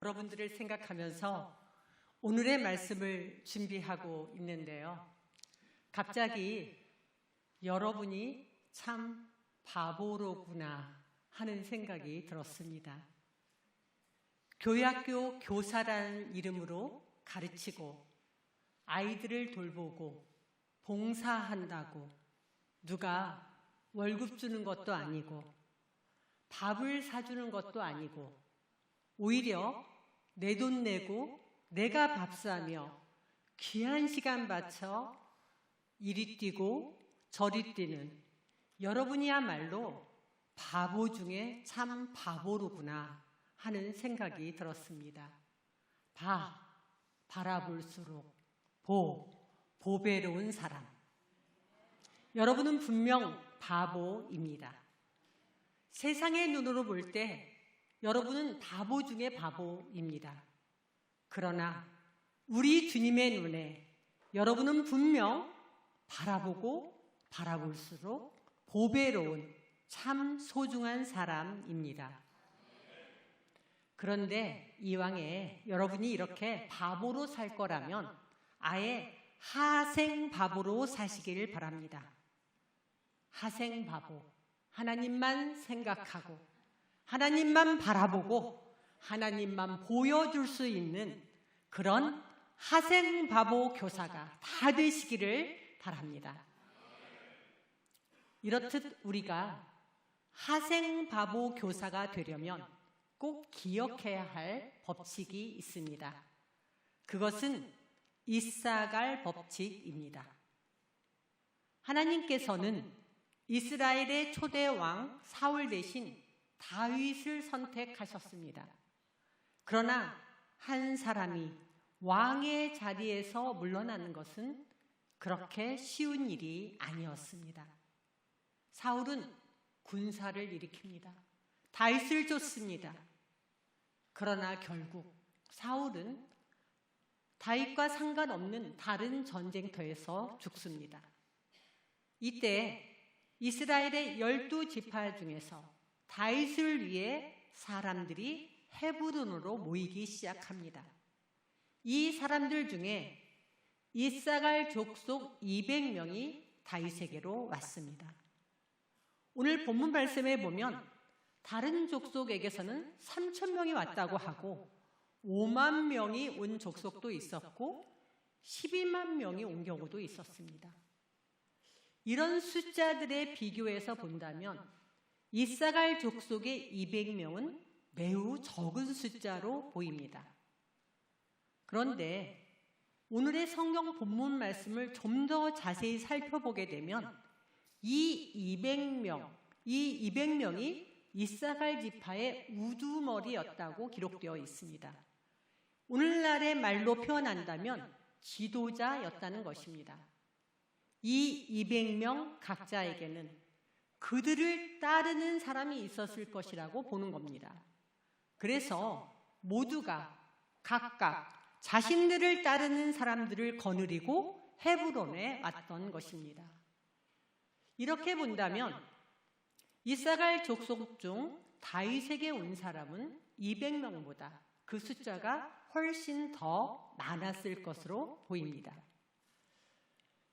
여러분들을 생각하면서 오늘의 말씀을 준비하고 있는데요. 갑자기 여러분이 참 바보로구나 하는 생각이 들었습니다. 교회학교 교사라는 이름으로 가르치고 아이들을 돌보고 봉사한다고 누가 월급 주는 것도 아니고 밥을 사주는 것도 아니고 오히려 내 돈 내고 내가 밥 사며 귀한 시간 바쳐 이리 뛰고 저리 뛰는 여러분이야말로 바보 중에 참 바보로구나 하는 생각이 들었습니다. 바라볼수록 보배로운 사람. 여러분은 분명 바보입니다. 세상의 눈으로 볼 때 여러분은 바보 중에 바보입니다. 그러나 우리 주님의 눈에 여러분은 분명 바라보고 바라볼수록 보배로운 참 소중한 사람입니다. 그런데 이왕에 여러분이 이렇게 바보로 살 거라면 아예 하생 바보로 사시길 바랍니다. 하생 바보, 하나님만 생각하고 하나님만 바라보고 하나님만 보여줄 수 있는 그런 하생 바보 교사가 다 되시기를 바랍니다. 이렇듯 우리가 하생 바보 교사가 되려면 꼭 기억해야 할 법칙이 있습니다. 그것은 이사갈 법칙입니다. 하나님께서는 이스라엘의 초대 왕 사울 대신 다윗을 선택하셨습니다. 그러나 한 사람이 왕의 자리에서 물러나는 것은 그렇게 쉬운 일이 아니었습니다. 사울은 군사를 일으킵니다. 다윗을 쫓습니다. 그러나 결국 사울은 다윗과 상관없는 다른 전쟁터에서 죽습니다. 이때 이스라엘의 12지파 중에서 다윗을 위해 사람들이 헤브론으로 모이기 시작합니다. 이 사람들 중에 이사갈 족속 200명이 다윗에게로 왔습니다. 오늘 본문 말씀에 보면 다른 족속에게서는 3,000명이 왔다고 하고 5만 명이 온 족속도 있었고 12만 명이 온 경우도 있었습니다. 이런 숫자들의 비교해서 본다면 이사갈 족속의 200명은 매우 적은 숫자로 보입니다. 그런데 오늘의 성경 본문 말씀을 좀 더 자세히 살펴보게 되면 이 200명이 이사갈 지파의 우두머리였다고 기록되어 있습니다. 오늘날의 말로 표현한다면 지도자였다는 것입니다. 이 200명 각자에게는 그들을 따르는 사람이 있었을 것이라고 보는 겁니다. 그래서 모두가 각각 자신들을 따르는 사람들을 거느리고 헤브론에 왔던 것입니다. 이렇게 본다면 이사갈 족속 중 다윗에게 온 사람은 200명보다 그 숫자가 훨씬 더 많았을 것으로 보입니다.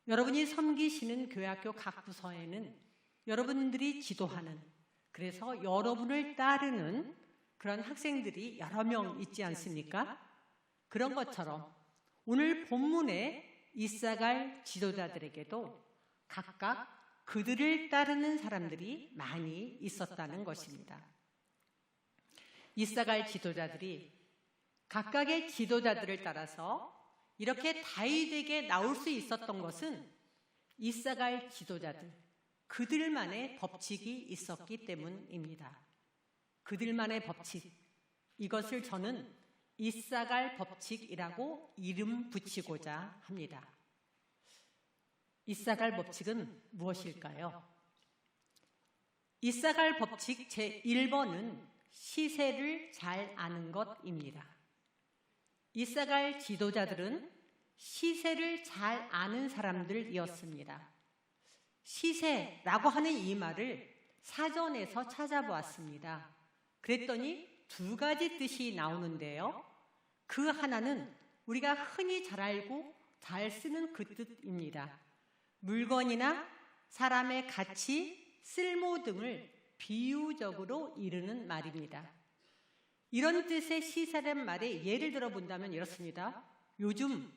여러분이 섬기시는 교회학교 각 부서에는 여러분들이 지도하는, 그래서 여러분을 따르는 그런 학생들이 여러 명 있지 않습니까? 그런 것처럼 오늘 본문에 이사갈 지도자들에게도 각각 그들을 따르는 사람들이 많이 있었다는 것입니다. 이사갈 지도자들이 각각의 지도자들을 따라서 이렇게 다윗에게 나올 수 있었던 것은 이사갈 지도자들, 그들만의 법칙이 있었기 때문입니다. 그들만의 법칙, 이것을 저는 이사갈 법칙이라고 이름 붙이고자 합니다. 이사갈 법칙은 무엇일까요? 이사갈 법칙 제1번은 시세를 잘 아는 것입니다. 이사갈 지도자들은 시세를 잘 아는 사람들이었습니다. 시세라고 하는 이 말을 사전에서 찾아보았습니다. 그랬더니 두 가지 뜻이 나오는데요. 그 하나는 우리가 흔히 잘 알고 잘 쓰는 그 뜻입니다. 물건이나 사람의 가치, 쓸모 등을 비유적으로 이르는 말입니다. 이런 뜻의 시세란 말에 예를 들어 본다면 이렇습니다. 요즘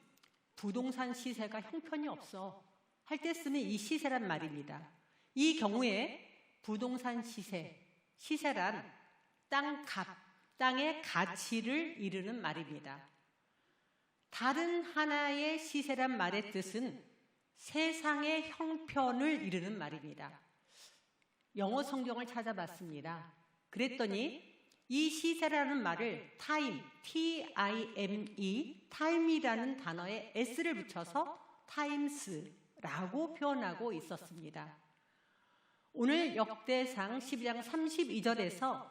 부동산 시세가 형편이 없어 할 때 쓰는 이 시세란 말입니다. 이 경우에 부동산 시세란 땅의 가치를 이르는 말입니다. 다른 하나의 시세란 말의 뜻은 세상의 형편을 이르는 말입니다. 영어 성경을 찾아봤습니다. 그랬더니 이 시세라는 말을 time, T-I-M-E, time이라는 단어에 s를 붙여서 times라고 표현하고 있었습니다. 오늘 역대상 12장 32절에서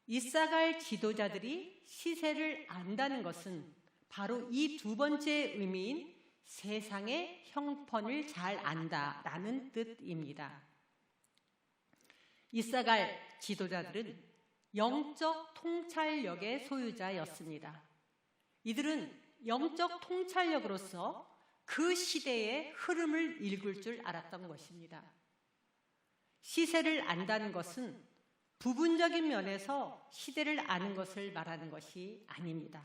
이사갈 지도자들이 시세를 안다는 것은 바로 이 두 번째 의미인 세상의 형편을 잘 안다라는 뜻입니다. 이사갈 지도자들은 영적 통찰력의 소유자였습니다. 이들은 영적 통찰력으로서 그 시대의 흐름을 읽을 줄 알았던 것입니다. 시세를 안다는 것은 부분적인 면에서 시대를 아는 것을 말하는 것이 아닙니다.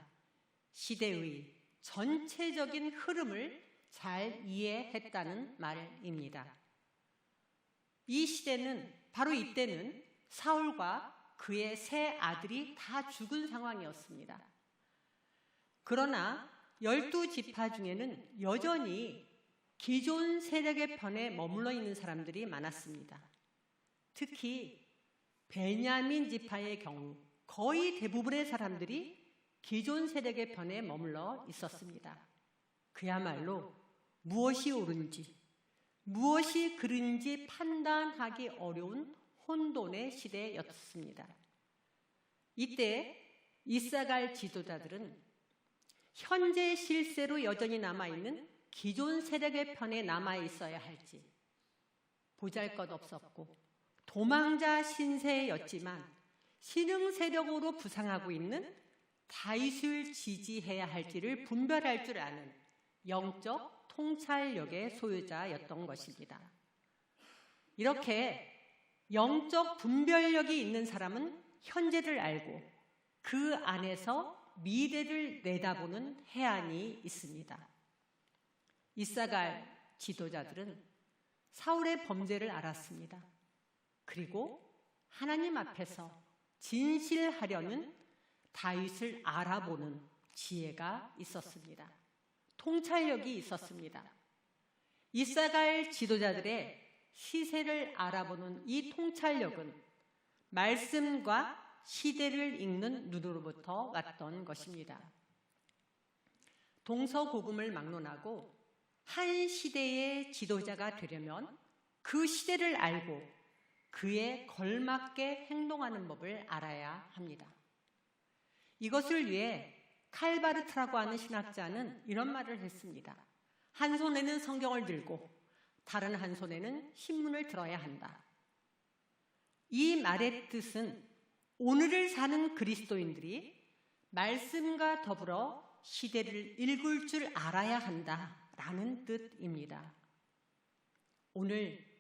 시대의 전체적인 흐름을 잘 이해했다는 말입니다. 이 시대는 바로 이때는 사울과 그의 세 아들이 다 죽은 상황이었습니다. 그러나 12지파 중에는 여전히 기존 세력의 편에 머물러 있는 사람들이 많았습니다. 특히 베냐민 지파의 경우 거의 대부분의 사람들이 기존 세력의 편에 머물러 있었습니다. 그야말로 무엇이 옳은지, 무엇이 그른지 판단하기 어려운 혼돈의 시대였습니다. 이때 이사갈 지도자들은 현재 실세로 여전히 남아있는 기존 세력의 편에 남아있어야 할지, 보잘것없었고 도망자 신세였지만 신흥 세력으로 부상하고 있는 다윗을 지지해야 할지를 분별할 줄 아는 영적 통찰력의 소유자였던 것입니다. 이렇게 영적 분별력이 있는 사람은 현재를 알고 그 안에서 미래를 내다보는 해안이 있습니다. 이사갈 지도자들은 사울의 범죄를 알았습니다. 그리고 하나님 앞에서 진실하려는 다윗을 알아보는 지혜가 있었습니다. 통찰력이 있었습니다. 이사갈 지도자들의 시세를 알아보는 이 통찰력은 말씀과 시대를 읽는 눈으로부터 왔던 것입니다. 동서고금을 막론하고 한 시대의 지도자가 되려면 그 시대를 알고 그에 걸맞게 행동하는 법을 알아야 합니다. 이것을 위해 칼바르트라고 하는 신학자는 이런 말을 했습니다. 한 손에는 성경을 들고 다른 한 손에는 신문을 들어야 한다. 이 말의 뜻은 오늘을 사는 그리스도인들이 말씀과 더불어 시대를 읽을 줄 알아야 한다라는 뜻입니다. 오늘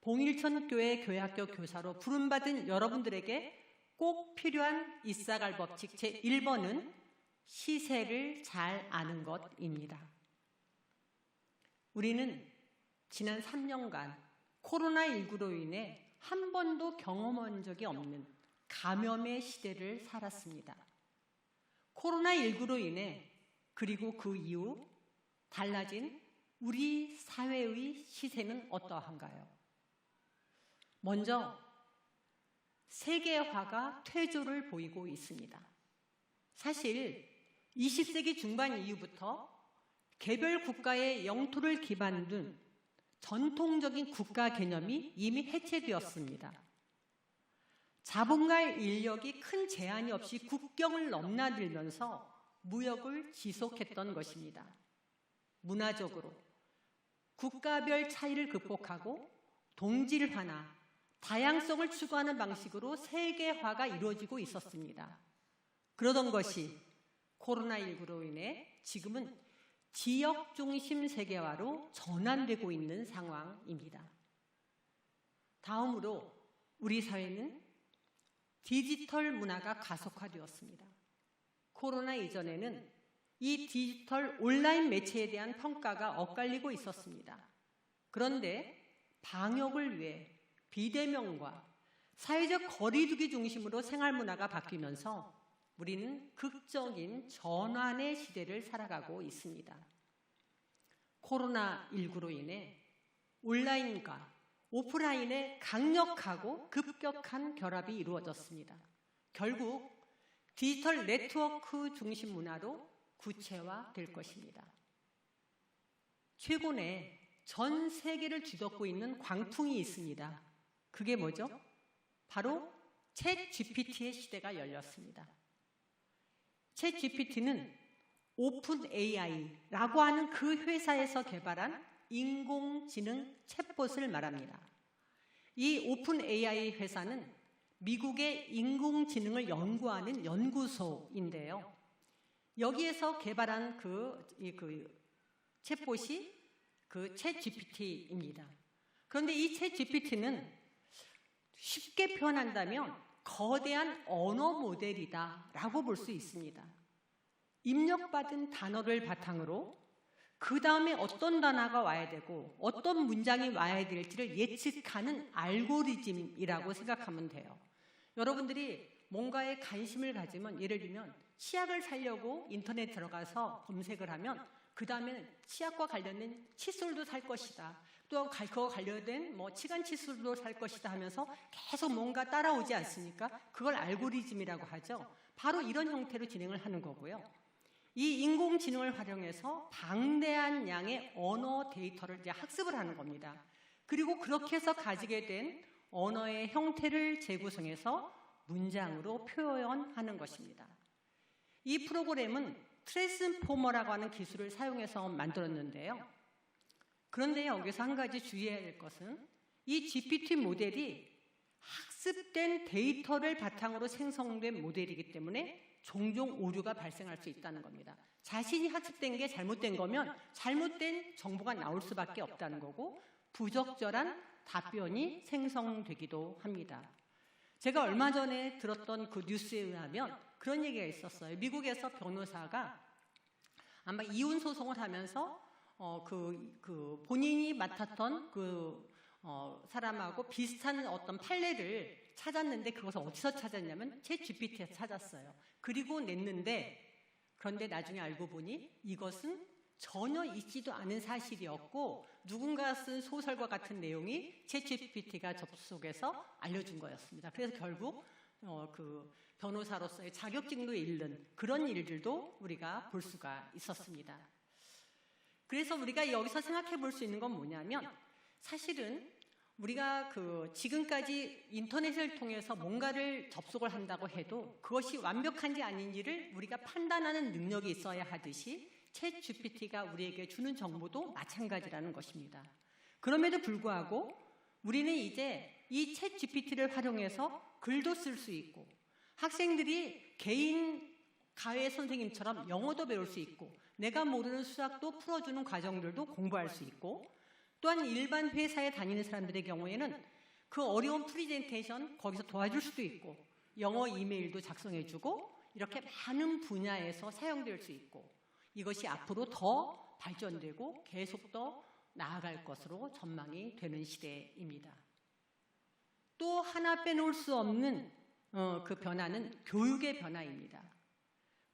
봉일천교회 교회학교 교사로 부름받은 여러분들에게 꼭 필요한 이사갈 법칙 제1번은 시세를 잘 아는 것입니다. 우리는 지난 3년간 코로나19로 인해 한 번도 경험한 적이 없는 감염의 시대를 살았습니다. 코로나19로 인해 그리고 그 이후 달라진 우리 사회의 시세는 어떠한가요? 먼저 세계화가 퇴조를 보이고 있습니다. 사실 20세기 중반 이후부터 개별 국가의 영토를 기반으로 둔 전통적인 국가 개념이 이미 해체되었습니다. 자본가 인력이 큰 제한이 없이 국경을 넘나들면서 무역을 지속했던 것입니다. 문화적으로 국가별 차이를 극복하고 동질화나 다양성을 추구하는 방식으로 세계화가 이루어지고 있었습니다. 그러던 것이 코로나19로 인해 지금은 지역 중심 세계화로 전환되고 있는 상황입니다. 다음으로 우리 사회는 디지털 문화가 가속화되었습니다. 코로나 이전에는 이 디지털 온라인 매체에 대한 평가가 엇갈리고 있었습니다. 그런데 방역을 위해 비대면과 사회적 거리두기 중심으로 생활 문화가 바뀌면서 우리는 극적인 전환의 시대를 살아가고 있습니다. 코로나19로 인해 온라인과 오프라인의 강력하고 급격한 결합이 이루어졌습니다. 결국 디지털 네트워크 중심 문화로 구체화될 것입니다. 최근에 전 세계를 뒤덮고 있는 광풍이 있습니다. 그게 뭐죠? 바로 챗 GPT의 시대가 열렸습니다. 챗 GPT는 오픈 AI라고 하는 그 회사에서 개발한 인공지능 챗봇을 말합니다. 이 오픈 AI 회사는 미국의 인공지능을 연구하는 연구소인데요. 여기에서 개발한 그 챗봇이 그 챗 GPT입니다. 그런데 이 챗 GPT는 쉽게 표현한다면 거대한 언어 모델이다라고 볼 수 있습니다. 입력받은 단어를 바탕으로 그 다음에 어떤 단어가 와야 되고 어떤 문장이 와야 될지를 예측하는 알고리즘이라고 생각하면 돼요. 여러분들이 뭔가에 관심을 가지면, 예를 들면 치약을 사려고 인터넷 들어가서 검색을 하면 그 다음에 치약과 관련된 칫솔도 살 것이다, 또 그거 관련된 치간 칫솔도 살 것이다 하면서 계속 뭔가 따라오지 않습니까? 그걸 알고리즘이라고 하죠. 바로 이런 형태로 진행을 하는 거고요. 이 인공지능을 활용해서 방대한 양의 언어 데이터를 이제 학습을 하는 겁니다. 그리고 그렇게 해서 가지게 된 언어의 형태를 재구성해서 문장으로 표현하는 것입니다. 이 프로그램은 트랜스포머라고 하는 기술을 사용해서 만들었는데요. 그런데 여기서 한 가지 주의해야 될 것은 이 GPT 모델이 학습된 데이터를 바탕으로 생성된 모델이기 때문에 종종 오류가 발생할 수 있다는 겁니다. 자신이 학습된 게 잘못된 거면 잘못된 정보가 나올 수밖에 없다는 거고, 부적절한 답변이 생성되기도 합니다. 제가 얼마 전에 들었던 그 뉴스에 의하면 그런 얘기가 있었어요. 미국에서 변호사가 아마 이혼 소송을 하면서 본인이 맡았던 사람하고 비슷한 어떤 판례를 찾았는데, 그것을 어디서 찾았냐면 챗 GPT에서 찾았어요. 그리고 냈는데, 그런데 나중에 알고 보니 이것은 전혀 있지도 않은 사실이었고 누군가 쓴 소설과 같은 내용이 챗 GPT가 접속해서 알려준 거였습니다. 그래서 결국 그 변호사로서의 자격증도 잃는 그런 일들도 우리가 볼 수가 있었습니다. 그래서 우리가 여기서 생각해 볼 수 있는 건 뭐냐면, 사실은 우리가 지금까지 인터넷을 통해서 뭔가를 접속을 한다고 해도 그것이 완벽한지 아닌지를 우리가 판단하는 능력이 있어야 하듯이 챗 GPT가 우리에게 주는 정보도 마찬가지라는 것입니다. 그럼에도 불구하고 우리는 이제 이 챗 GPT를 활용해서 글도 쓸 수 있고, 학생들이 개인 가외 선생님처럼 영어도 배울 수 있고, 내가 모르는 수학도 풀어주는 과정들도 공부할 수 있고, 또한 일반 회사에 다니는 사람들의 경우에는 그 어려운 프레젠테이션 거기서 도와줄 수도 있고, 영어 이메일도 작성해주고, 이렇게 많은 분야에서 사용될 수 있고, 이것이 앞으로 더 발전되고 계속 더 나아갈 것으로 전망이 되는 시대입니다. 또 하나 빼놓을 수 없는 그 변화는 교육의 변화입니다.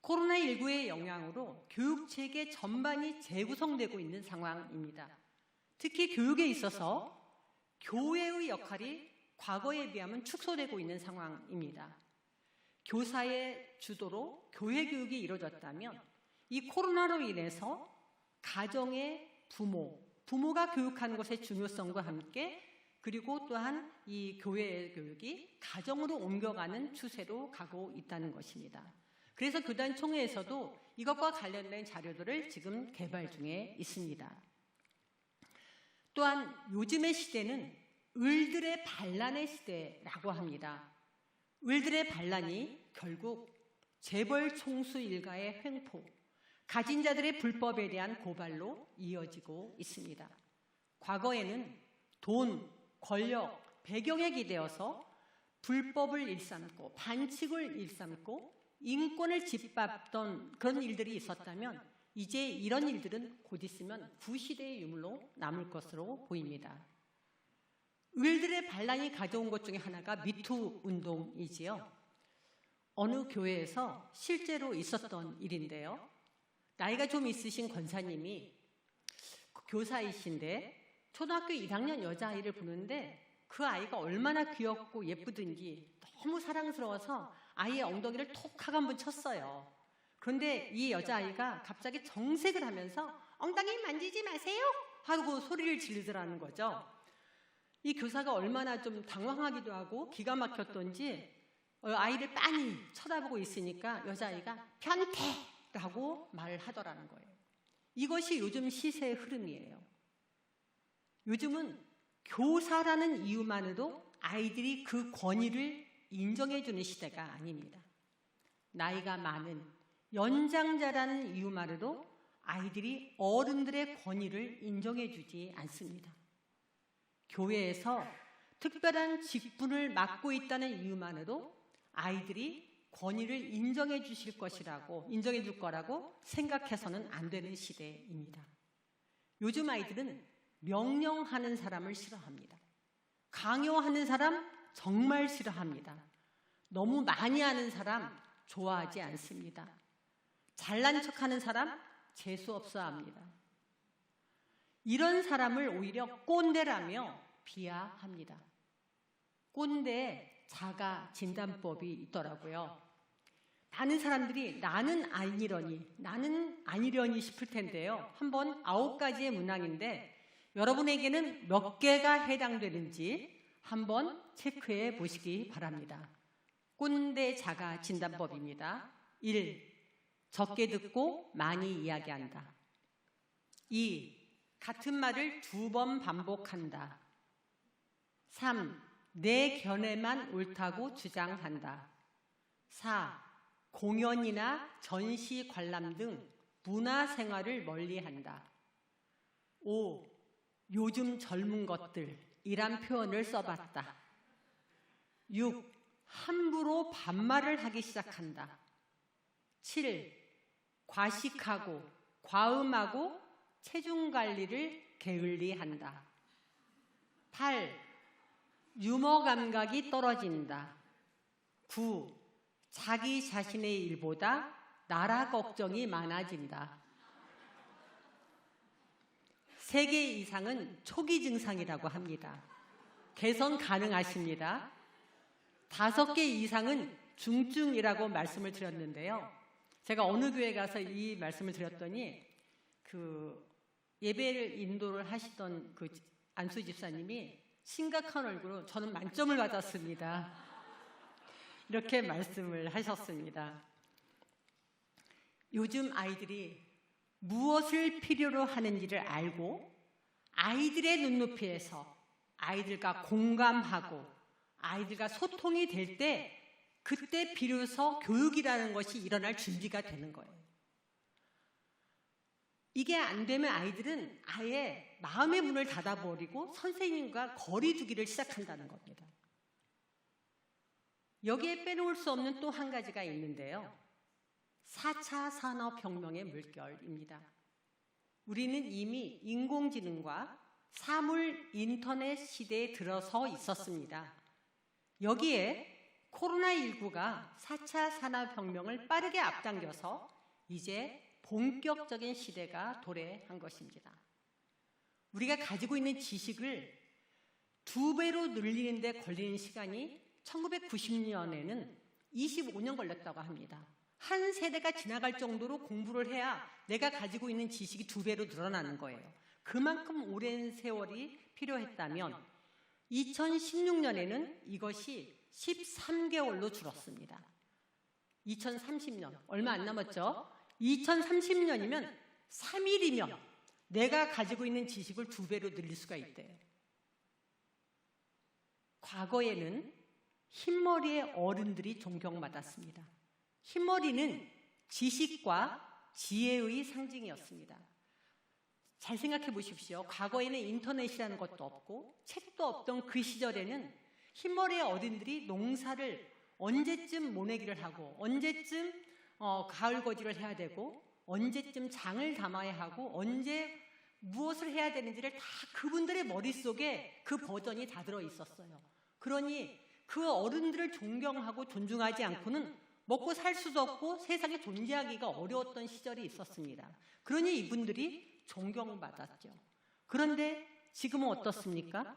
코로나19의 영향으로 교육체계 전반이 재구성되고 있는 상황입니다. 특히 교육에 있어서 교회의 역할이 과거에 비하면 축소되고 있는 상황입니다. 교사의 주도로 교회 교육이 이루어졌다면, 이 코로나로 인해서 가정의 부모가 교육하는 것의 중요성과 함께, 그리고 또한 이 교회의 교육이 가정으로 옮겨가는 추세로 가고 있다는 것입니다. 그래서 교단총회에서도 이것과 관련된 자료들을 지금 개발 중에 있습니다. 또한 요즘의 시대는 을들의 반란의 시대라고 합니다. 을들의 반란이 결국 재벌 총수 일가의 횡포, 가진 자들의 불법에 대한 고발로 이어지고 있습니다. 과거에는 돈, 권력, 배경에 기대어서 불법을 일삼고 반칙을 일삼고 인권을 짓밟던 그런 일들이 있었다면 이제 이런 일들은 곧 있으면 구시대의 유물로 남을 것으로 보입니다. 을들의 반란이 가져온 것 중에 하나가 미투 운동이지요. 어느 교회에서 실제로 있었던 일인데요. 나이가 좀 있으신 권사님이 교사이신데 초등학교 1학년 여자아이를 보는데 그 아이가 얼마나 귀엽고 예쁘든지 너무 사랑스러워서 아이의 엉덩이를 톡 하고 한번 쳤어요. 그런데 이 여자아이가 갑자기 정색을 하면서 엉덩이 만지지 마세요 하고 소리를 지르더라는 거죠. 이 교사가 얼마나 좀 당황하기도 하고 기가 막혔던지 아이를 빤히 쳐다보고 있으니까 여자아이가 변태라고 말을 하더라는 거예요. 이것이 요즘 시세의 흐름이에요. 요즘은 교사라는 이유만으로 아이들이 그 권위를 인정해주는 시대가 아닙니다. 나이가 많은 연장자라는 이유만으로 아이들이 어른들의 권위를 인정해주지 않습니다. 교회에서 특별한 직분을 맡고 있다는 이유만으로 아이들이 권위를 인정해 줄 거라고 생각해서는 안 되는 시대입니다. 요즘 아이들은 명령하는 사람을 싫어합니다. 강요하는 사람 정말 싫어합니다. 너무 많이 하는 사람 좋아하지 않습니다. 잘난 척하는 사람 재수없어 합니다. 이런 사람을 오히려 꼰대라며 비하합니다. 꼰대 자가 진단법이 있더라고요. 많은 사람들이 나는 아니려니 싶을 텐데요. 한번 9가지의 문항인데 여러분에게는 몇 개가 해당되는지 한번 체크해 보시기 바랍니다. 꼰대 자가 진단법입니다. 1. 적게 듣고 많이 이야기한다. 2. 같은 말을 2번 반복한다. 3. 내 견해만 옳다고 주장한다. 4. 공연이나 전시 관람 등 문화생활을 멀리한다. 5. 요즘 젊은 것들이란 표현을 써봤다. 6. 함부로 반말을 하기 시작한다. 7. 과식하고 과음하고 체중 관리를 게을리한다. 8. 유머 감각이 떨어진다. 9. 자기 자신의 일보다 나라 걱정이 많아진다. 3개 이상은 초기 증상이라고 합니다. 개선 가능하십니다. 5개 이상은 중증이라고 말씀을 드렸는데요. 제가 어느 교회 가서 이 말씀을 드렸더니 예배를 인도를 하시던 안수 집사님이 심각한 얼굴로 저는 만점을 받았습니다. 이렇게 말씀을 하셨습니다. 요즘 아이들이 무엇을 필요로 하는지를 알고 아이들의 눈높이에서 아이들과 공감하고 아이들과 소통이 될 때 그때 비로소 교육이라는 것이 일어날 준비가 되는 거예요. 이게 안 되면 아이들은 아예 마음의 문을 닫아버리고 선생님과 거리 두기를 시작한다는 겁니다. 여기에 빼놓을 수 없는 또 한 가지가 있는데요. 4차 산업혁명의 물결입니다. 우리는 이미 인공지능과 사물 인터넷 시대에 들어서 있었습니다. 여기에 코로나19가 4차 산업혁명을 빠르게 앞당겨서 이제 본격적인 시대가 도래한 것입니다. 우리가 가지고 있는 지식을 2배로 늘리는 데 걸리는 시간이 1990년에는 25년 걸렸다고 합니다. 한 세대가 지나갈 정도로 공부를 해야 내가 가지고 있는 지식이 2배로 늘어나는 거예요. 그만큼 오랜 세월이 필요했다면 2016년에는 이것이 13개월로 줄었습니다. 2030년, 얼마 안 남았죠? 2030년이면 3일이면 내가 가지고 있는 지식을 2배로 늘릴 수가 있대요. 과거에는 흰머리의 어른들이 존경받았습니다. 흰머리는 지식과 지혜의 상징이었습니다. 잘 생각해 보십시오. 과거에는 인터넷이라는 것도 없고 책도 없던 그 시절에는 흰머리의 어른들이 농사를 언제쯤 모내기를 하고 언제쯤 가을거지를 해야 되고 언제쯤 장을 담아야 하고 언제 무엇을 해야 되는지를 다 그분들의 머릿속에 그 버전이 다 들어있었어요. 그러니 그 어른들을 존경하고 존중하지 않고는 먹고 살 수도 없고 세상에 존재하기가 어려웠던 시절이 있었습니다. 그러니 이분들이 존경받았죠. 그런데 지금은 어떻습니까?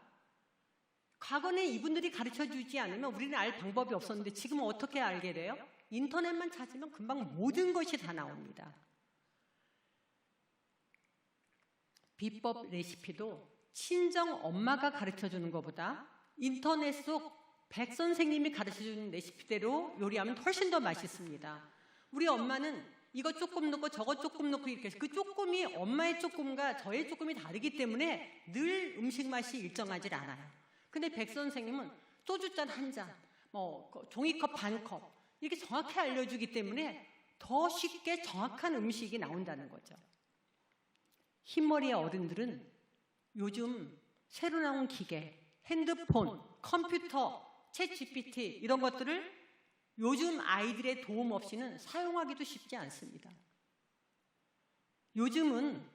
과거는 이분들이 가르쳐주지 않으면 우리는 알 방법이 없었는데 지금은 어떻게 알게 돼요? 인터넷만 찾으면 금방 모든 것이 다 나옵니다. 비법 레시피도 친정 엄마가 가르쳐주는 것보다 인터넷 속 백 선생님이 가르쳐주는 레시피대로 요리하면 훨씬 더 맛있습니다. 우리 엄마는 이거 조금 넣고 저거 조금 넣고 이렇게 해서 그 조금이 엄마의 조금과 저의 조금이 다르기 때문에 늘 음식 맛이 일정하지 않아요. 근데 백 선생님은 소주잔 한 잔, 종이컵 반 컵 이렇게 정확히 알려주기 때문에 더 쉽게 정확한 음식이 나온다는 거죠. 흰머리의 어른들은 요즘 새로 나온 기계, 핸드폰, 컴퓨터, 챗 GPT 이런 것들을 요즘 아이들의 도움 없이는 사용하기도 쉽지 않습니다. 요즘은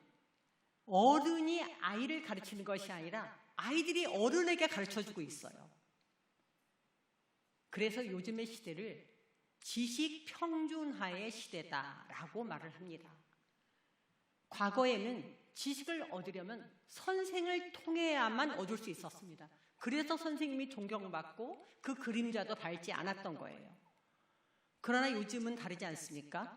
어른이 아이를 가르치는 것이 아니라 아이들이 어른에게 가르쳐주고 있어요. 그래서 요즘의 시대를 지식 평준화의 시대다라고 말을 합니다. 과거에는 지식을 얻으려면 선생을 통해야만 얻을 수 있었습니다. 그래서 선생님이 존경받고 그 그림자도 밟지 않았던 거예요. 그러나 요즘은 다르지 않습니까?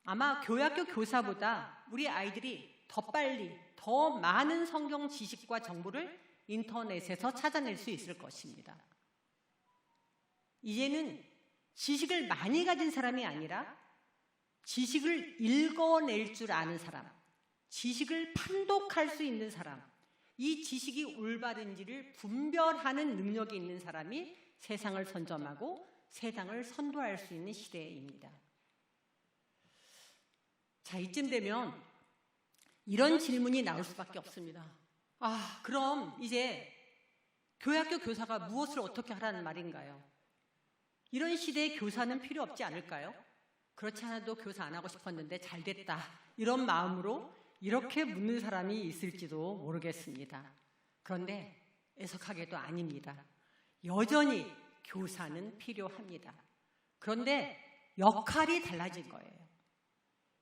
아마 교학교 교사보다 우리 아이들이 더 빨리, 더 많은 성경 지식과 정보를 인터넷에서 찾아낼 수 있을 것입니다. 이제는 지식을 많이 가진 사람이 아니라 지식을 읽어낼 줄 아는 사람, 지식을 판독할 수 있는 사람, 이 지식이 올바른지를 분별하는 능력이 있는 사람이 세상을 선점하고 세상을 선도할 수 있는 시대입니다. 자, 이쯤 되면 이런 질문이 나올 수밖에 없습니다. 그럼 이제 교학교 교사가 무엇을 어떻게 하라는 말인가요? 이런 시대에 교사는 필요 없지 않을까요? 그렇지 않아도 교사 안 하고 싶었는데 잘 됐다. 이런 마음으로 이렇게 묻는 사람이 있을지도 모르겠습니다. 그런데 애석하게도 아닙니다. 여전히 교사는 필요합니다. 그런데 역할이 달라진 거예요.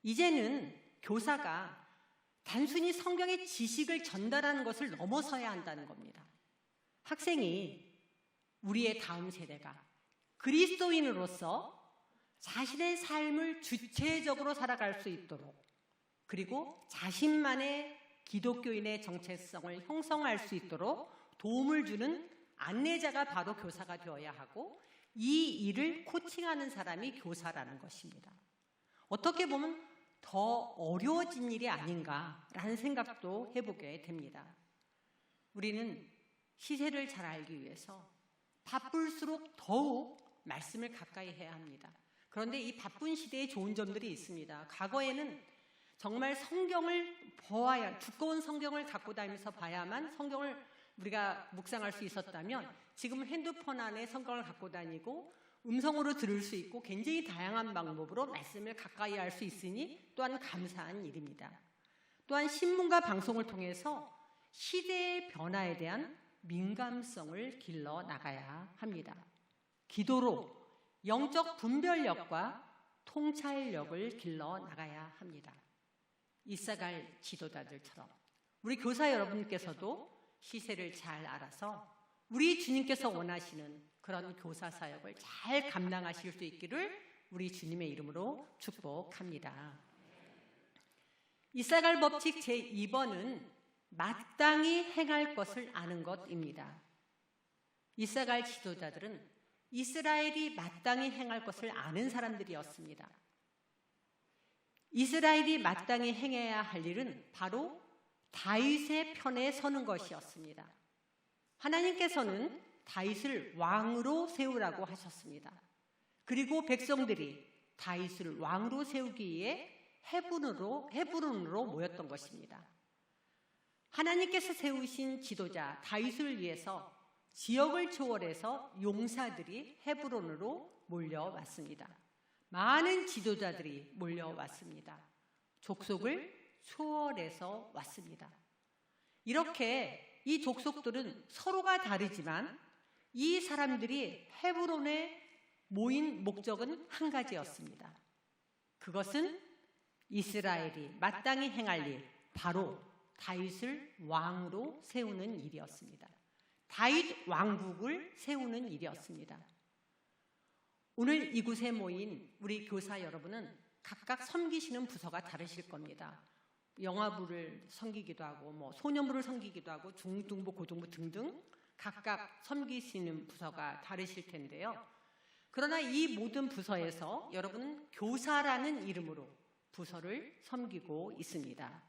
이제는 교사가 단순히 성경의 지식을 전달하는 것을 넘어서야 한다는 겁니다. 학생이 우리의 다음 세대가 그리스도인으로서 자신의 삶을 주체적으로 살아갈 수 있도록 그리고 자신만의 기독교인의 정체성을 형성할 수 있도록 도움을 주는 안내자가 바로 교사가 되어야 하고 이 일을 코칭하는 사람이 교사라는 것입니다. 어떻게 보면 더 어려워진 일이 아닌가라는 생각도 해보게 됩니다. 우리는 시세를 잘 알기 위해서 바쁠수록 더욱 말씀을 가까이 해야 합니다. 그런데 이 바쁜 시대에 좋은 점들이 있습니다. 과거에는 정말 성경을 보아야, 두꺼운 성경을 갖고 다니면서 봐야만 성경을 우리가 묵상할 수 있었다면 지금은 핸드폰 안에 성경을 갖고 다니고 음성으로 들을 수 있고 굉장히 다양한 방법으로 말씀을 가까이 할 수 있으니 또한 감사한 일입니다. 또한 신문과 방송을 통해서 시대의 변화에 대한 민감성을 길러 나가야 합니다. 기도로 영적 분별력과 통찰력을 길러 나가야 합니다. 이사갈 지도자들처럼 우리 교사 여러분께서도 시세를 잘 알아서 우리 주님께서 원하시는 그런 교사 사역을 잘 감당하실 수 있기를 우리 주님의 이름으로 축복합니다. 이사갈 법칙 제2번은 마땅히 행할 것을 아는 것입니다. 이사갈 지도자들은 이스라엘이 마땅히 행할 것을 아는 사람들이었습니다. 이스라엘이 마땅히 행해야 할 일은 바로 다윗의 편에 서는 것이었습니다. 하나님께서는 다윗을 왕으로 세우라고 하셨습니다. 그리고 백성들이 다윗을 왕으로 세우기 위해 헤브론으로 모였던 것입니다. 하나님께서 세우신 지도자 다윗을 위해서 지역을 초월해서 용사들이 헤브론으로 몰려왔습니다. 많은 지도자들이 몰려왔습니다. 족속을 초월해서 왔습니다. 이렇게 이 족속들은 서로가 다르지만 이 사람들이 헤브론에 모인 목적은 한 가지였습니다. 그것은 이스라엘이 마땅히 행할 일, 바로 다윗을 왕으로 세우는 일이었습니다. 다윗 왕국을 세우는 일이었습니다. 오늘 이곳에 모인 우리 교사 여러분은 각각 섬기시는 부서가 다르실 겁니다. 영화부를 섬기기도 하고 소년부를 섬기기도 하고 중등부, 고등부 등등 각각 섬기시는 부서가 다르실 텐데요. 그러나 이 모든 부서에서 여러분은 교사라는 이름으로 부서를 섬기고 있습니다.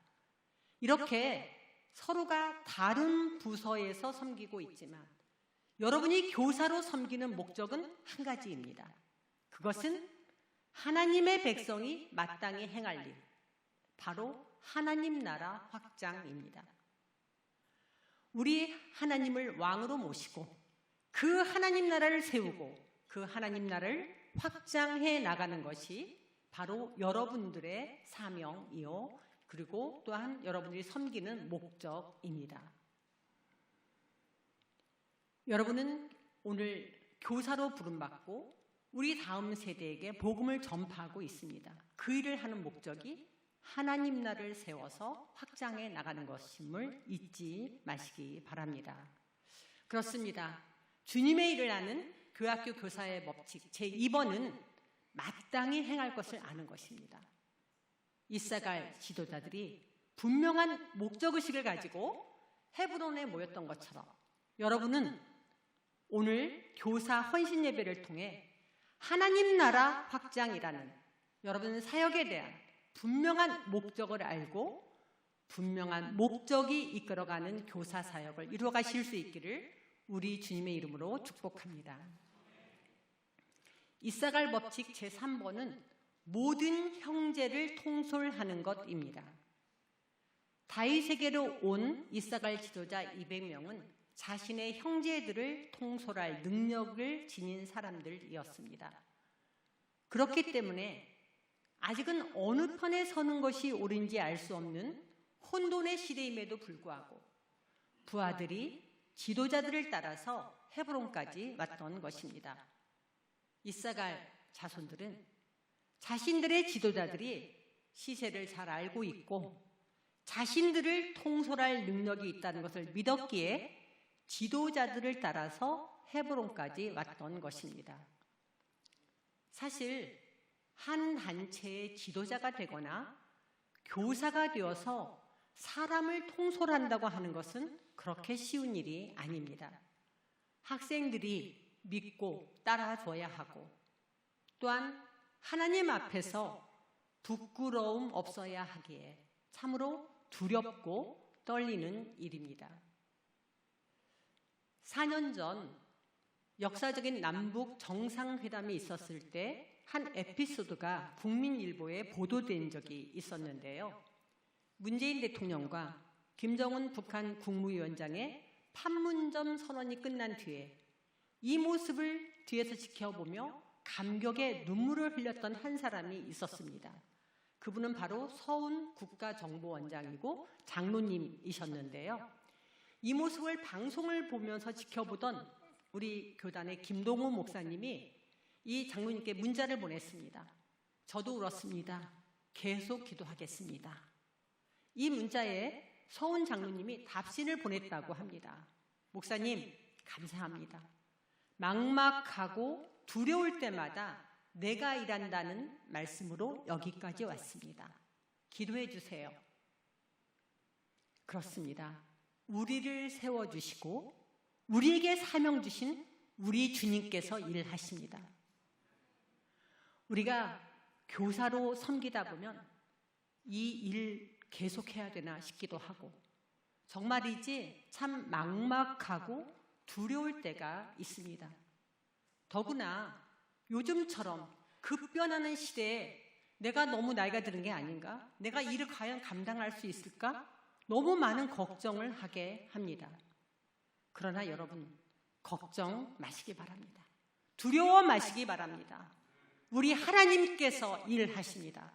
이렇게 서로가 다른 부서에서 섬기고 있지만 여러분이 교사로 섬기는 목적은 한 가지입니다. 그것은 하나님의 백성이 마땅히 행할 일, 바로 하나님 나라 확장입니다. 우리 하나님을 왕으로 모시고 그 하나님 나라를 세우고 그 하나님 나라를 확장해 나가는 것이 바로 여러분들의 사명이요, 그리고 또한 여러분들이 섬기는 목적입니다. 여러분은 오늘 교사로 부름받고 우리 다음 세대에게 복음을 전파하고 있습니다. 그 일을 하는 목적이 하나님 나라를 세워서 확장해 나가는 것임을 잊지 마시기 바랍니다. 그렇습니다. 주님의 일을 하는 교학교 교사의 법칙 제2번은 마땅히 행할 것을 아는 것입니다. 이사갈 지도자들이 분명한 목적의식을 가지고 헤브론에 모였던 것처럼 여러분은 오늘 교사 헌신 예배를 통해 하나님 나라 확장이라는 여러분 사역에 대한 분명한 목적을 알고 분명한 목적이 이끌어가는 교사 사역을 이루어가실 수 있기를 우리 주님의 이름으로 축복합니다. 이사갈 법칙 제3번은 모든 형제를 통솔하는 것입니다. 다윗에게로 온 이사갈 지도자 200명은 자신의 형제들을 통솔할 능력을 지닌 사람들이었습니다. 그렇기 때문에 아직은 어느 편에 서는 것이 옳은지 알 수 없는 혼돈의 시대임에도 불구하고 부하들이 지도자들을 따라서 헤브론까지 왔던 것입니다. 이사갈 자손들은 자신들의 지도자들이 시세를 잘 알고 있고 자신들을 통솔할 능력이 있다는 것을 믿었기에 지도자들을 따라서 헤브론까지 왔던 것입니다. 사실 한 단체의 지도자가 되거나 교사가 되어서 사람을 통솔한다고 하는 것은 그렇게 쉬운 일이 아닙니다. 학생들이 믿고 따라줘야 하고 또한 하나님 앞에서 부끄러움 없어야 하기에 참으로 두렵고 떨리는 일입니다. 4년 전 역사적인 남북 정상회담이 있었을 때 한 에피소드가 국민일보에 보도된 적이 있었는데요. 문재인 대통령과 김정은 북한 국무위원장의 판문점 선언이 끝난 뒤에 이 모습을 뒤에서 지켜보며 감격의 눈물을 흘렸던 한 사람이 있었습니다. 그분은 바로 서훈 국가정보원장이고 장로님이셨는데요. 이 모습을 방송을 보면서 지켜보던 우리 교단의 김동호 목사님이 이 장로님께 문자를 보냈습니다. 저도 울었습니다. 계속 기도하겠습니다. 이 문자에 서훈 장로님이 답신을 보냈다고 합니다. 목사님, 감사합니다. 막막하고 두려울 때마다 내가 일한다는 말씀으로 여기까지 왔습니다. 기도해 주세요. 그렇습니다. 우리를 세워주시고 우리에게 사명 주신 우리 주님께서 일하십니다. 우리가 교사로 섬기다 보면 이 일 계속해야 되나 싶기도 하고 정말이지 참 막막하고 두려울 때가 있습니다. 더구나 요즘처럼 급변하는 시대에 내가 너무 나이가 드는 게 아닌가? 내가 이를 과연 감당할 수 있을까? 너무 많은 걱정을 하게 합니다. 그러나 여러분, 걱정 마시기 바랍니다. 두려워 마시기 바랍니다. 우리 하나님께서 일하십니다.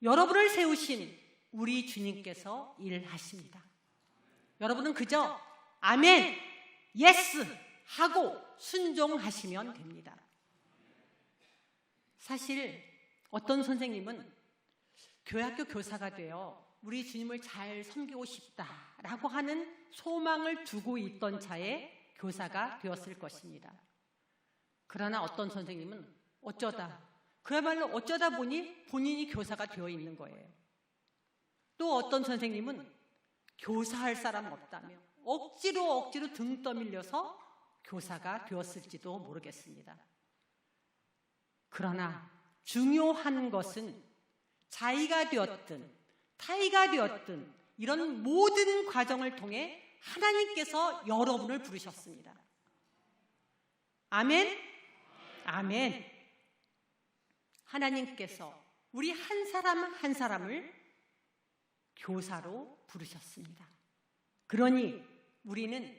여러분을 세우신 우리 주님께서 일하십니다. 여러분은 그저 아멘, 예스 하고 순종하시면 됩니다. 사실 어떤 선생님은 교회학교 교사가 되어 우리 주님을 잘 섬기고 싶다라고 하는 소망을 두고 있던 차에 교사가 되었을 것입니다. 그러나 어떤 선생님은 그야말로 어쩌다 보니 본인이 교사가 되어 있는 거예요. 또 어떤 선생님은 교사할 사람 없다며 억지로 등 떠밀려서 교사가 되었을지도 모르겠습니다. 그러나 중요한 것은 자의가 되었든 타의가 되었든 이런 모든 과정을 통해 하나님께서 여러분을 부르셨습니다. 아멘? 아멘. 하나님께서 우리 한 사람 한 사람을 교사로 부르셨습니다. 그러니 우리는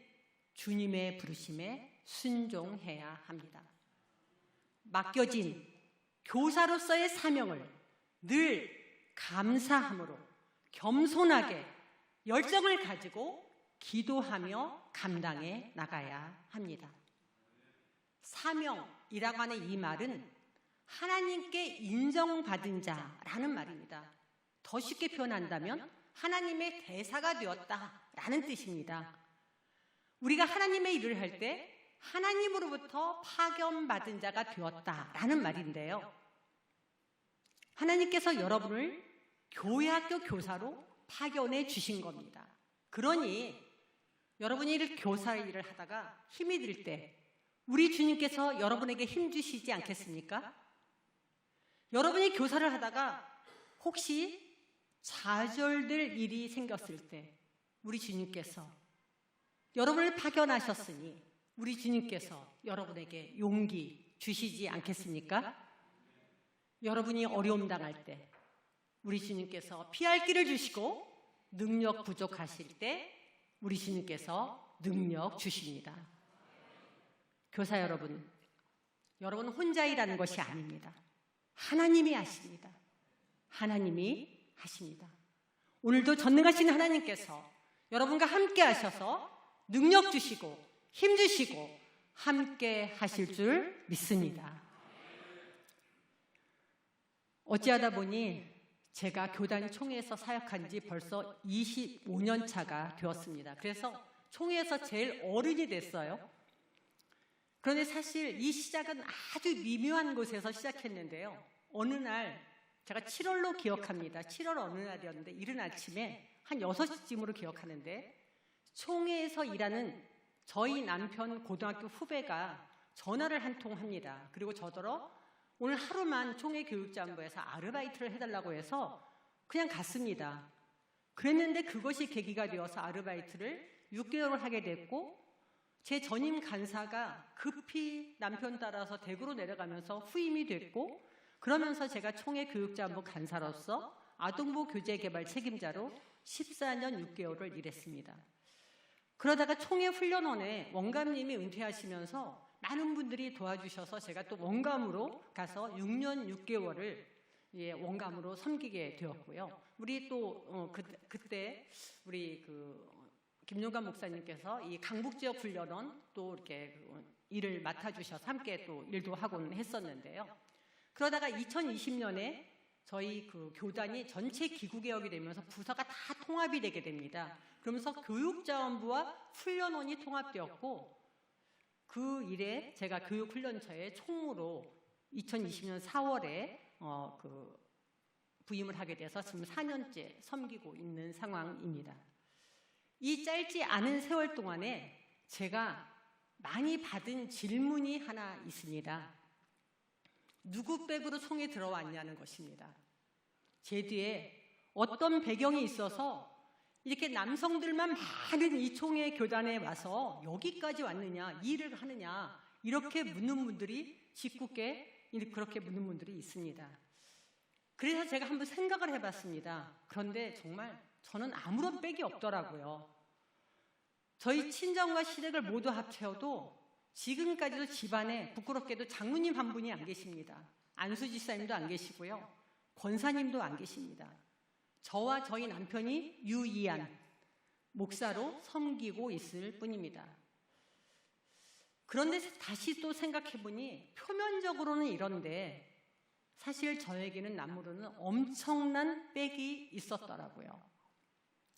주님의 부르심에 순종해야 합니다. 맡겨진 교사로서의 사명을 늘 감사함으로 겸손하게 열정을 가지고 기도하며 감당해 나가야 합니다. 사명이라고 하는 이 말은 하나님께 인정받은 자라는 말입니다. 더 쉽게 표현한다면 하나님의 대사가 되었다라는 뜻입니다. 우리가 하나님의 일을 할 때 하나님으로부터 파견받은 자가 되었다라는 말인데요. 하나님께서 여러분을 교회학교 교사로 파견해 주신 겁니다. 그러니 여러분이 교사 일을 하다가 힘이 들 때 우리 주님께서 여러분에게 힘 주시지 않겠습니까? 여러분이 교사를 하다가 혹시 좌절될 일이 생겼을 때 우리 주님께서 여러분을 파견하셨으니 우리 주님께서 여러분에게 용기 주시지 않겠습니까? 여러분이 어려움 당할 때 우리 주님께서 피할 길을 주시고 능력 부족하실 때 우리 주님께서 능력 주십니다. 교사 여러분, 여러분 혼자 일하는 것이 아닙니다. 하나님이 하십니다. 하나님이 하십니다. 오늘도 전능하신 하나님께서 여러분과 함께 하셔서 능력 주시고 힘 주시고 함께 하실 줄 믿습니다. 어찌하다 보니 제가 교단 총회에서 사역한 지 벌써 25년 차가 되었습니다. 그래서 총회에서 제일 어른이 됐어요. 그런데 사실 이 시작은 아주 미묘한 곳에서 시작했는데요. 어느 날 제가 7월로 기억합니다. 7월 어느 날이었는데 이른 아침에 한 6시쯤으로 기억하는데 총회에서 일하는 저희 남편 고등학교 후배가 전화를 한 통 합니다. 그리고 저더러 오늘 하루만 총회 교육자원부에서 아르바이트를 해달라고 해서 그냥 갔습니다. 그랬는데 그것이 계기가 되어서 아르바이트를 6개월을 하게 됐고 제 전임 간사가 급히 남편 따라서 대구로 내려가면서 후임이 됐고 그러면서 제가 총회 교육자원부 간사로서 아동부 교재 개발 책임자로 14년 6개월을 일했습니다. 그러다가 총회 훈련원에 원감님이 은퇴하시면서 많은 분들이 도와주셔서 제가 또 원감으로 가서 6년 6개월을 원감으로 섬기게 되었고요. 우리 또 그때 우리 김용관 목사님께서 이 강북 지역 훈련원 또 이렇게 일을 맡아주셔서 함께 또 일도 하곤 했었는데요. 그러다가 2020년에 저희 교단이 전체 기구 개혁이 되면서 부서가 다 통합이 되게 됩니다. 그러면서 교육자원부와 훈련원이 통합되었고 그 일에 제가 교육훈련처의 총무로 2020년 4월에 부임을 하게 돼서 지금 4년째 섬기고 있는 상황입니다. 이 짧지 않은 세월 동안에 제가 많이 받은 질문이 하나 있습니다. 누구 백으로 총에 들어왔냐는 것입니다. 제 뒤에 어떤 배경이 있어서 이렇게 남성들만 많은 이 총회 교단에 와서 여기까지 왔느냐, 일을 하느냐 이렇게 묻는 분들이 짓궂게 그렇게 묻는 분들이 있습니다. 그래서 제가 한번 생각을 해봤습니다. 그런데 정말 저는 아무런 빽이 없더라고요. 저희 친정과 시댁을 모두 합쳐도 지금까지도 집안에 부끄럽게도 장로님 한 분이 안 계십니다. 안수지사님도 안 계시고요. 권사님도 안 계십니다. 저와 저희 남편이 유이한 목사로 섬기고 있을 뿐입니다. 그런데 다시 또 생각해보니 표면적으로는 이런데 사실 저에게는 남으로는 엄청난 빽이 있었더라고요.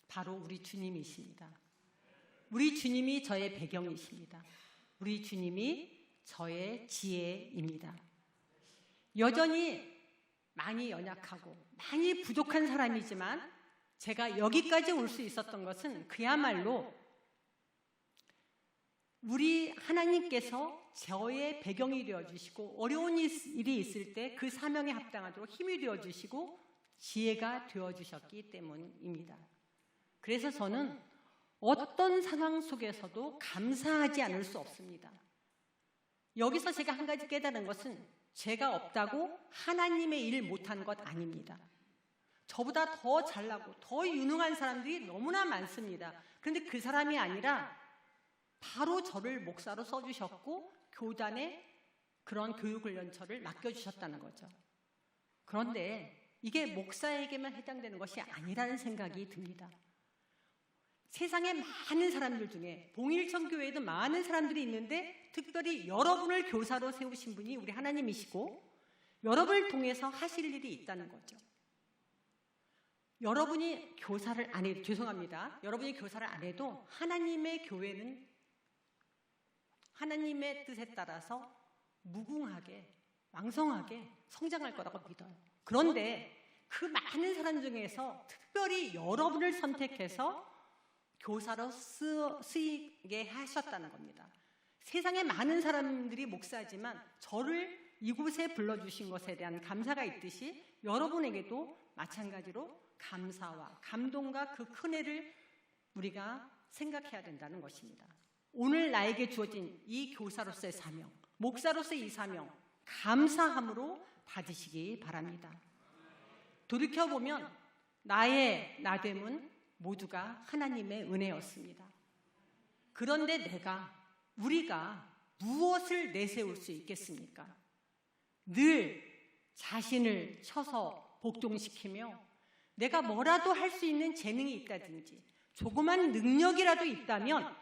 바로 우리 주님이십니다. 우리 주님이 저의 배경이십니다. 우리 주님이 저의 지혜입니다. 여전히 많이 연약하고 많이 부족한 사람이지만 제가 여기까지 올 수 있었던 것은 그야말로 우리 하나님께서 저의 배경이 되어주시고 어려운 일이 있을 때 그 사명에 합당하도록 힘이 되어주시고 지혜가 되어주셨기 때문입니다. 그래서 저는 어떤 상황 속에서도 감사하지 않을 수 없습니다. 여기서 제가 한 가지 깨달은 것은 제가 없다고 하나님의 일 못한 것 아닙니다. 저보다 더 잘나고 더 유능한 사람들이 너무나 많습니다. 그런데 그 사람이 아니라 바로 저를 목사로 써주셨고 교단에 그런 교육훈련처를 맡겨주셨다는 거죠. 그런데 이게 목사에게만 해당되는 것이 아니라는 생각이 듭니다. 세상에 많은 사람들 중에 봉일천 교회에도 많은 사람들이 있는데 특별히 여러분을 교사로 세우신 분이 우리 하나님이시고 여러분을 통해서 하실 일이 있다는 거죠. 여러분이 교사를 안 해도 죄송합니다. 여러분이 교사를 안 해도 하나님의 교회는 하나님의 뜻에 따라서 무궁하게 왕성하게 성장할 거라고 믿어요. 그런데 그 많은 사람 중에서 특별히 여러분을 선택해서 교사로 쓰이게 하셨다는 겁니다. 세상에 많은 사람들이 목사지만 저를 이곳에 불러주신 것에 대한 감사가 있듯이 여러분에게도 마찬가지로 감사와 감동과 그 큰 애를 우리가 생각해야 된다는 것입니다. 오늘 나에게 주어진 이 교사로서의 사명, 목사로서의 이 사명 감사함으로 받으시기 바랍니다. 돌이켜보면 나의 나됨은 모두가 하나님의 은혜였습니다. 그런데 우리가 무엇을 내세울 수 있겠습니까? 늘 자신을 쳐서 복종시키며 내가 뭐라도 할 수 있는 재능이 있다든지 조그만 능력이라도 있다면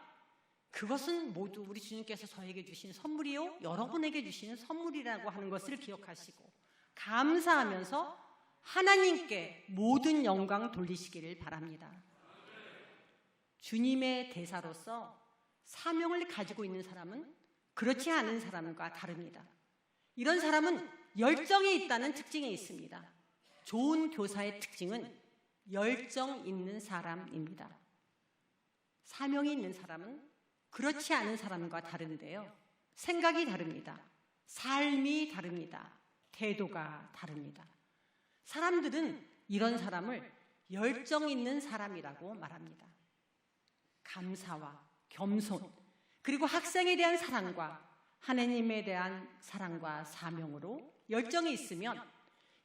그것은 모두 우리 주님께서 저에게 주신 선물이요 여러분에게 주시는 선물이라고 하는 것을 기억하시고 감사하면서 하나님께 모든 영광 돌리시기를 바랍니다. 주님의 대사로서 사명을 가지고 있는 사람은 그렇지 않은 사람과 다릅니다. 이런 사람은 열정이 있다는 특징이 있습니다. 좋은 교사의 특징은 열정 있는 사람입니다. 사명이 있는 사람은 그렇지 않은 사람과 다른데요. 생각이 다릅니다. 삶이 다릅니다. 태도가 다릅니다. 사람들은 이런 사람을 열정 있는 사람이라고 말합니다. 감사와 겸손, 그리고 학생에 대한 사랑과 하나님에 대한 사랑과 사명으로 열정이 있으면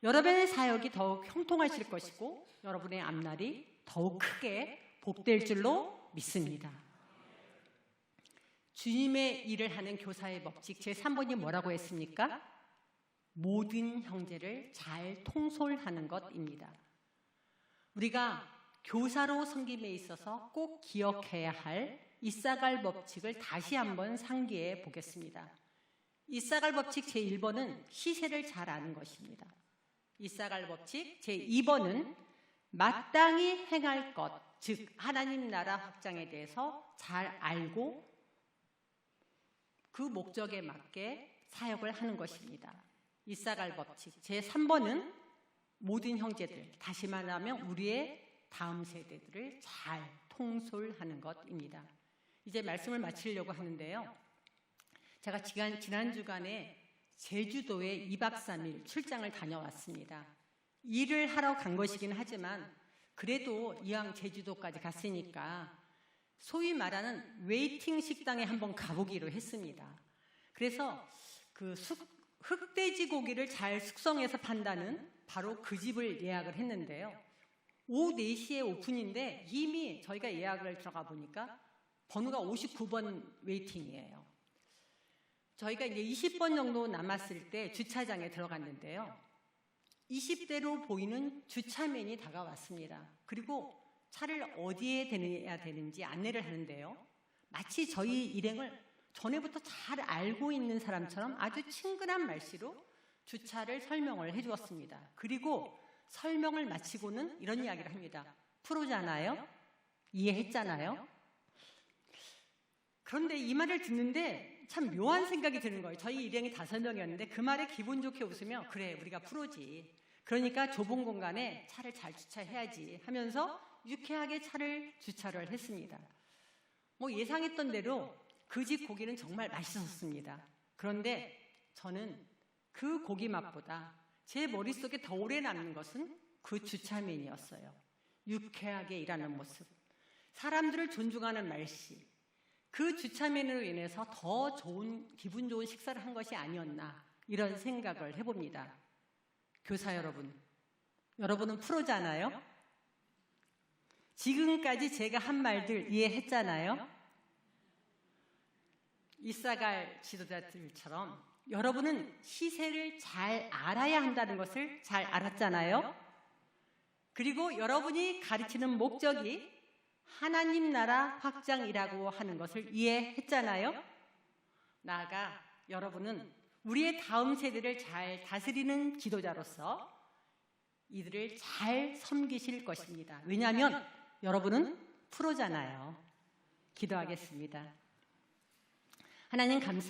여러분의 사역이 더욱 형통하실 것이고 여러분의 앞날이 더욱 크게 복될 줄로 믿습니다. 주님의 일을 하는 교사의 법칙 제3번이 뭐라고 했습니까? 모든 형제를 잘 통솔하는 것입니다. 우리가 교사로 섬김에 있어서 꼭 기억해야 할 이사갈 법칙을 다시 한번 상기해 보겠습니다. 이사갈 법칙 제1번은 시세를 잘 아는 것입니다. 이사갈 법칙 제2번은 마땅히 행할 것, 즉 하나님 나라 확장에 대해서 잘 알고 그 목적에 맞게 사역을 하는 것입니다. 이사갈 법칙 제3번은 모든 형제들, 다시 말하면 우리의 다음 세대들을 잘 통솔하는 것입니다. 이제 말씀을 마치려고 하는데요. 제가 지난 주간에 제주도에 2박 3일 출장을 다녀왔습니다. 일을 하러 간 것이긴 하지만 그래도 이왕 제주도까지 갔으니까 소위 말하는 웨이팅 식당에 한번 가보기로 했습니다. 그래서 그 흑돼지 고기를 잘 숙성해서 판다는 바로 그 집을 예약을 했는데요. 오후 4시에 오픈인데 이미 저희가 예약을 들어가 보니까 번호가 59번 웨이팅이에요. 저희가 이제 20번 정도 남았을 때 주차장에 들어갔는데요. 20대로 보이는 주차맨이 다가왔습니다. 그리고 차를 어디에 대야 되는지 안내를 하는데요. 마치 저희 일행을 전에부터 잘 알고 있는 사람처럼 아주 친근한 말씨로 주차를 설명을 해주었습니다. 그리고 설명을 마치고는 이런 이야기를 합니다. 프로잖아요? 이해했잖아요? 그런데 이 말을 듣는데 참 묘한 생각이 드는 거예요. 저희 일행이 5명이었는데 그 말에 기분 좋게 웃으며 그래 우리가 프로지. 그러니까 좁은 공간에 차를 잘 주차해야지 하면서 유쾌하게 차를 주차를 했습니다. 뭐 예상했던 대로 그 집 고기는 정말 맛있었습니다. 그런데 저는 그 고기 맛보다 제 머릿속에 더 오래 남는 것은 그 주차맨이었어요. 유쾌하게 일하는 모습, 사람들을 존중하는 말씨, 그 주차맨으로 인해서 더 좋은, 기분 좋은 식사를 한 것이 아니었나 이런 생각을 해봅니다. 교사 여러분, 여러분은 프로잖아요? 지금까지 제가 한 말들 이해했잖아요? 이사갈 지도자들처럼 여러분은 시세를 잘 알아야 한다는 것을 잘 알았잖아요? 그리고 여러분이 가르치는 목적이 하나님 나라 확장이라고 하는 것을 이해했잖아요? 나아가 여러분은 우리의 다음 세대를 잘 다스리는 지도자로서 이들을 잘 섬기실 것입니다. 왜냐하면 여러분은 프로잖아요. 기도하겠습니다. 하나님 감사합니다.